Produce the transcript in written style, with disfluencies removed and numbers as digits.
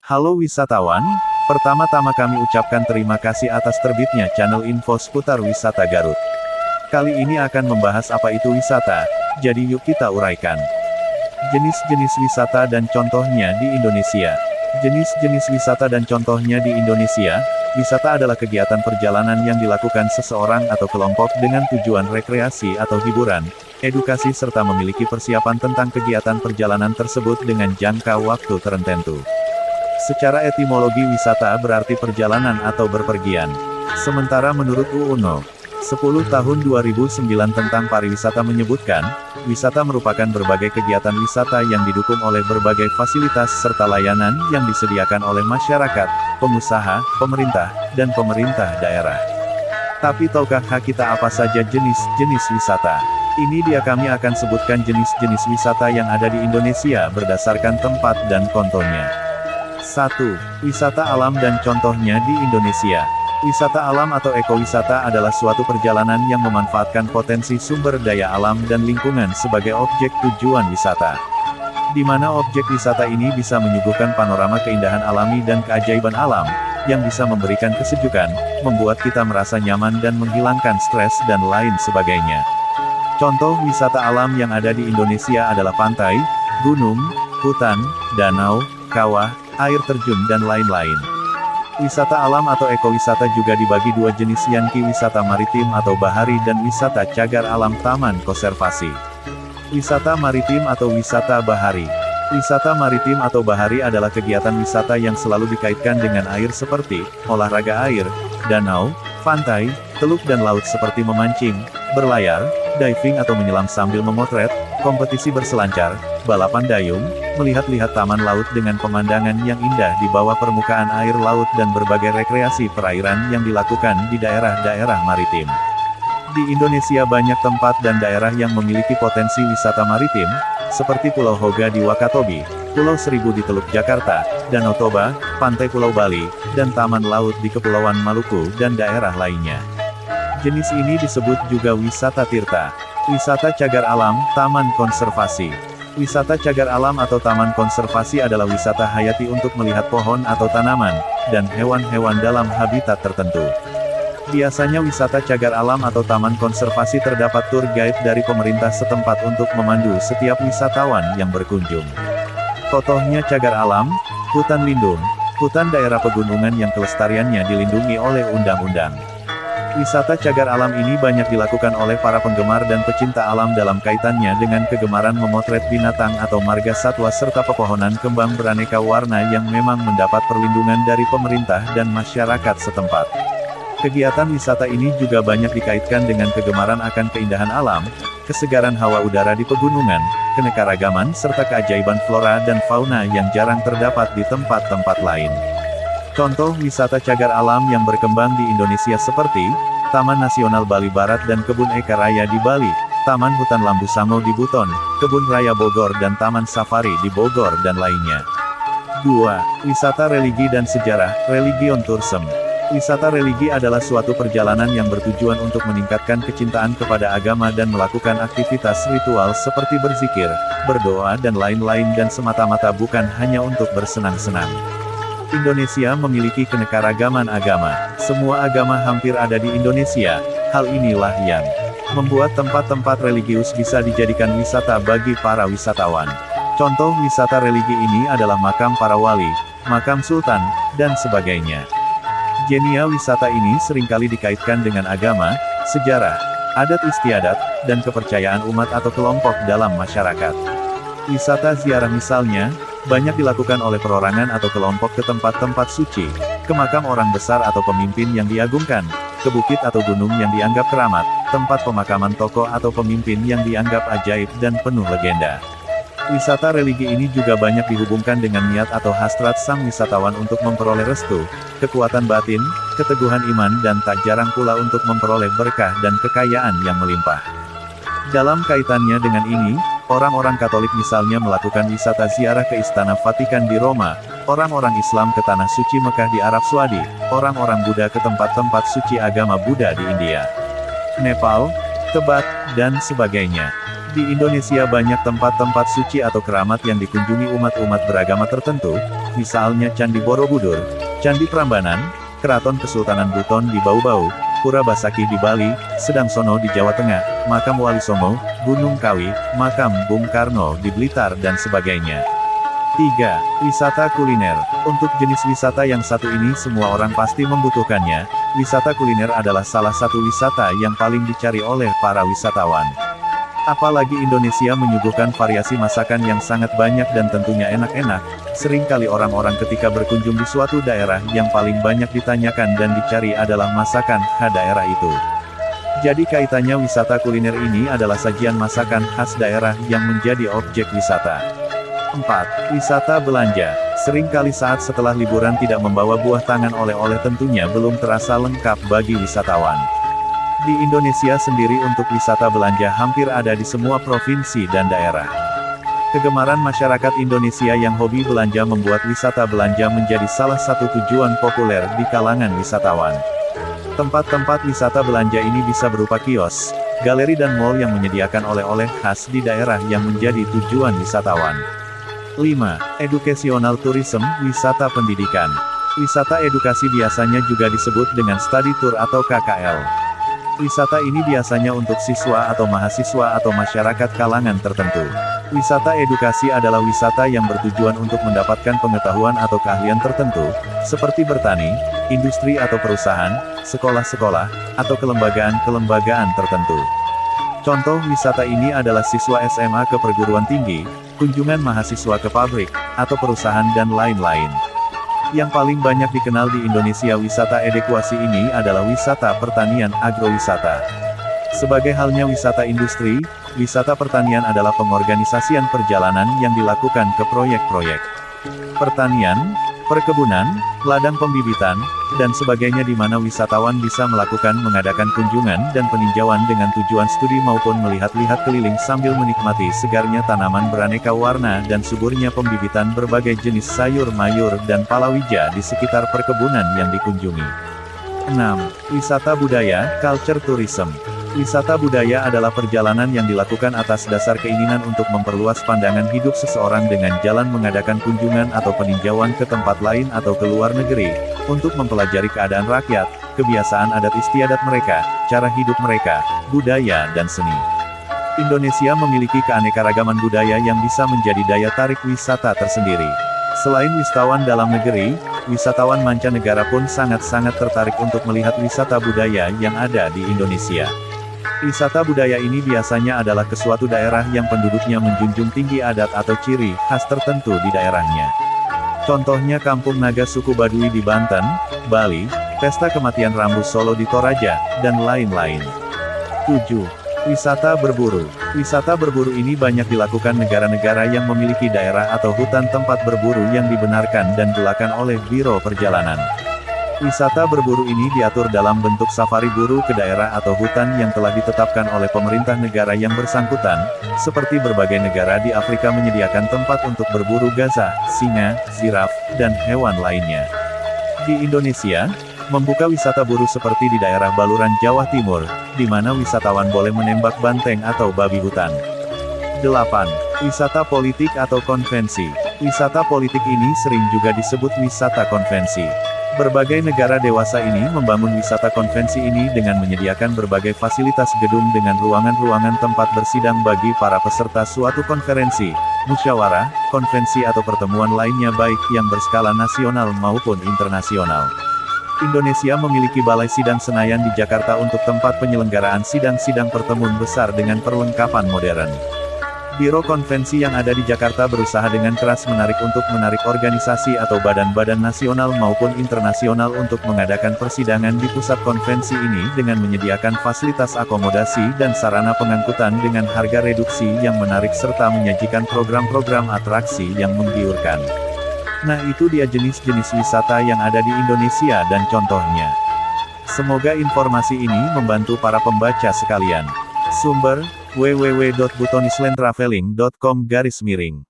Halo wisatawan, pertama-tama kami ucapkan terima kasih atas terbitnya channel info seputar wisata Garut. Kali ini akan membahas apa itu wisata, jadi yuk kita uraikan. Jenis-jenis wisata dan contohnya di Indonesia. Jenis-jenis wisata dan contohnya di Indonesia. Wisata adalah kegiatan perjalanan yang dilakukan seseorang atau kelompok dengan tujuan rekreasi atau hiburan, edukasi serta memiliki persiapan tentang kegiatan perjalanan tersebut dengan jangka waktu tertentu. Secara etimologi wisata berarti perjalanan atau berpergian. Sementara menurut UU 10 tahun 2009 tentang pariwisata menyebutkan, wisata merupakan berbagai kegiatan wisata yang didukung oleh berbagai fasilitas serta layanan yang disediakan oleh masyarakat, pengusaha, pemerintah, dan pemerintah daerah. Tapi tahukah kita apa saja jenis-jenis wisata? Ini dia kami akan sebutkan jenis-jenis wisata yang ada di Indonesia berdasarkan tempat dan kontonya. 1. Wisata alam dan contohnya di Indonesia. Wisata alam atau ekowisata adalah suatu perjalanan yang memanfaatkan potensi sumber daya alam dan lingkungan sebagai objek tujuan wisata. Di mana objek wisata ini bisa menyuguhkan panorama keindahan alami dan keajaiban alam, yang bisa memberikan kesejukan, membuat kita merasa nyaman dan menghilangkan stres dan lain sebagainya. Contoh wisata alam yang ada di Indonesia adalah pantai, gunung, hutan, danau, kawah, air terjun dan lain-lain. Wisata alam atau ekowisata juga dibagi dua jenis, yakni wisata maritim atau bahari dan wisata cagar alam taman konservasi. Wisata maritim atau wisata bahari. Wisata maritim atau bahari adalah kegiatan wisata yang selalu dikaitkan dengan air seperti olahraga air, danau, pantai, teluk dan laut seperti memancing, berlayar, diving atau menyelam sambil memotret, kompetisi berselancar, balapan dayung, melihat-lihat taman laut dengan pemandangan yang indah di bawah permukaan air laut dan berbagai rekreasi perairan yang dilakukan di daerah-daerah maritim. Di Indonesia banyak tempat dan daerah yang memiliki potensi wisata maritim, seperti Pulau Hoga di Wakatobi, Pulau Seribu di Teluk Jakarta, Danau Toba, Pantai Pulau Bali, dan Taman Laut di Kepulauan Maluku dan daerah lainnya. Jenis ini disebut juga wisata tirta. Wisata cagar alam, taman konservasi. Wisata cagar alam atau taman konservasi adalah wisata hayati untuk melihat pohon atau tanaman, dan hewan-hewan dalam habitat tertentu. Biasanya wisata cagar alam atau taman konservasi terdapat tour guide dari pemerintah setempat untuk memandu setiap wisatawan yang berkunjung. Contohnya cagar alam, hutan lindung, hutan daerah pegunungan yang kelestariannya dilindungi oleh undang-undang. Wisata cagar alam ini banyak dilakukan oleh para penggemar dan pecinta alam dalam kaitannya dengan kegemaran memotret binatang atau marga satwa serta pepohonan kembang beraneka warna yang memang mendapat perlindungan dari pemerintah dan masyarakat setempat. Kegiatan wisata ini juga banyak dikaitkan dengan kegemaran akan keindahan alam, kesegaran hawa udara di pegunungan, keanekaragaman serta keajaiban flora dan fauna yang jarang terdapat di tempat-tempat lain. Contoh wisata cagar alam yang berkembang di Indonesia seperti Taman Nasional Bali Barat dan Kebun Eka Raya di Bali, Taman Hutan Lambu Sango di Buton, Kebun Raya Bogor dan Taman Safari di Bogor dan lainnya. 2. Wisata religi dan sejarah, religion tourism. Wisata religi adalah suatu perjalanan yang bertujuan untuk meningkatkan kecintaan kepada agama dan melakukan aktivitas ritual seperti berzikir, berdoa dan lain-lain dan semata-mata bukan hanya untuk bersenang-senang. Indonesia memiliki keanekaragaman agama. Semua agama hampir ada di Indonesia. Hal inilah yang membuat tempat-tempat religius bisa dijadikan wisata bagi para wisatawan. Contoh wisata religi ini adalah makam para wali, makam sultan, dan sebagainya. Jenis wisata ini seringkali dikaitkan dengan agama, sejarah, adat istiadat, dan kepercayaan umat atau kelompok dalam masyarakat. Wisata ziarah misalnya, banyak dilakukan oleh perorangan atau kelompok ke tempat-tempat suci, ke makam orang besar atau pemimpin yang diagungkan, ke bukit atau gunung yang dianggap keramat, tempat pemakaman tokoh atau pemimpin yang dianggap ajaib dan penuh legenda. Wisata religi ini juga banyak dihubungkan dengan niat atau hasrat sang wisatawan untuk memperoleh restu, kekuatan batin, keteguhan iman dan tak jarang pula untuk memperoleh berkah dan kekayaan yang melimpah. Dalam kaitannya dengan ini, orang-orang Katolik misalnya melakukan wisata ziarah ke Istana Vatikan di Roma, orang-orang Islam ke Tanah Suci Mekah di Arab Saudi, orang-orang Buddha ke tempat-tempat suci agama Buddha di India, Nepal, Tebet, dan sebagainya. Di Indonesia banyak tempat-tempat suci atau keramat yang dikunjungi umat-umat beragama tertentu, misalnya Candi Borobudur, Candi Prambanan, Keraton Kesultanan Buton di Bau-Bau, Pura Basakih di Bali, Sedang Sono di Jawa Tengah, Makam Wali Songo, Gunung Kawi, Makam Bung Karno di Blitar dan sebagainya. 3. Wisata kuliner. Untuk jenis wisata yang satu ini semua orang pasti membutuhkannya. Wisata kuliner adalah salah satu wisata yang paling dicari oleh para wisatawan. Apalagi Indonesia menyuguhkan variasi masakan yang sangat banyak dan tentunya enak-enak, seringkali orang-orang ketika berkunjung di suatu daerah yang paling banyak ditanyakan dan dicari adalah masakan khas daerah itu. Jadi kaitannya wisata kuliner ini adalah sajian masakan khas daerah yang menjadi objek wisata. 4. Wisata belanja. Seringkali saat setelah liburan tidak membawa buah tangan oleh-oleh tentunya belum terasa lengkap bagi wisatawan. Di Indonesia sendiri untuk wisata belanja hampir ada di semua provinsi dan daerah. Kegemaran masyarakat Indonesia yang hobi belanja membuat wisata belanja menjadi salah satu tujuan populer di kalangan wisatawan. Tempat-tempat wisata belanja ini bisa berupa kios, galeri dan mal yang menyediakan oleh-oleh khas di daerah yang menjadi tujuan wisatawan. 5. Educational Tourism, wisata pendidikan. Wisata edukasi biasanya juga disebut dengan study tour atau KKL. Wisata ini biasanya untuk siswa atau mahasiswa atau masyarakat kalangan tertentu. Wisata edukasi adalah wisata yang bertujuan untuk mendapatkan pengetahuan atau keahlian tertentu, seperti bertani, industri atau perusahaan, sekolah-sekolah, atau kelembagaan-kelembagaan tertentu. Contoh wisata ini adalah siswa SMA ke perguruan tinggi, kunjungan mahasiswa ke pabrik, atau perusahaan dan lain-lain. Yang paling banyak dikenal di Indonesia wisata edukasi ini adalah wisata pertanian agrowisata. Sebagai halnya wisata industri, wisata pertanian adalah pengorganisasian perjalanan yang dilakukan ke proyek-proyek pertanian, perkebunan, ladang pembibitan, dan sebagainya di mana wisatawan bisa mengadakan kunjungan dan peninjauan dengan tujuan studi maupun melihat-lihat keliling sambil menikmati segarnya tanaman beraneka warna dan suburnya pembibitan berbagai jenis sayur mayur dan palawija di sekitar perkebunan yang dikunjungi. 6. Wisata budaya, culture tourism. Wisata budaya adalah perjalanan yang dilakukan atas dasar keinginan untuk memperluas pandangan hidup seseorang dengan jalan mengadakan kunjungan atau peninjauan ke tempat lain atau ke luar negeri, untuk mempelajari keadaan rakyat, kebiasaan adat istiadat mereka, cara hidup mereka, budaya dan seni. Indonesia memiliki keanekaragaman budaya yang bisa menjadi daya tarik wisata tersendiri. Selain wisatawan dalam negeri, wisatawan mancanegara pun sangat-sangat tertarik untuk melihat wisata budaya yang ada di Indonesia. Wisata budaya ini biasanya adalah ke suatu daerah yang penduduknya menjunjung tinggi adat atau ciri khas tertentu di daerahnya. Contohnya Kampung Naga suku Baduy di Banten, Bali, Pesta Kematian Rambu Solo di Toraja, dan lain-lain. 7. Wisata berburu. Wisata berburu ini banyak dilakukan negara-negara yang memiliki daerah atau hutan tempat berburu yang dibenarkan dan dilakukan oleh Biro Perjalanan. Wisata berburu ini diatur dalam bentuk safari buru ke daerah atau hutan yang telah ditetapkan oleh pemerintah negara yang bersangkutan, seperti berbagai negara di Afrika menyediakan tempat untuk berburu gazah, singa, ziraf, dan hewan lainnya. Di Indonesia, membuka wisata buru seperti di daerah Baluran, Jawa Timur, di mana wisatawan boleh menembak banteng atau babi hutan. 8. Wisata politik atau konvensi. Wisata politik ini sering juga disebut wisata konvensi. Berbagai negara dewasa ini membangun wisata konvensi ini dengan menyediakan berbagai fasilitas gedung dengan ruangan-ruangan tempat bersidang bagi para peserta suatu konferensi, musyawarah, konvensi atau pertemuan lainnya baik yang berskala nasional maupun internasional. Indonesia memiliki Balai Sidang Senayan di Jakarta untuk tempat penyelenggaraan sidang-sidang pertemuan besar dengan perlengkapan modern. Biro Konvensi yang ada di Jakarta berusaha dengan keras menarik organisasi atau badan-badan nasional maupun internasional untuk mengadakan persidangan di pusat konvensi ini dengan menyediakan fasilitas akomodasi dan sarana pengangkutan dengan harga reduksi yang menarik serta menyajikan program-program atraksi yang menggiurkan. Nah, itu dia jenis-jenis wisata yang ada di Indonesia dan contohnya. Semoga informasi ini membantu para pembaca sekalian. Sumber www.butonislandtraveling.com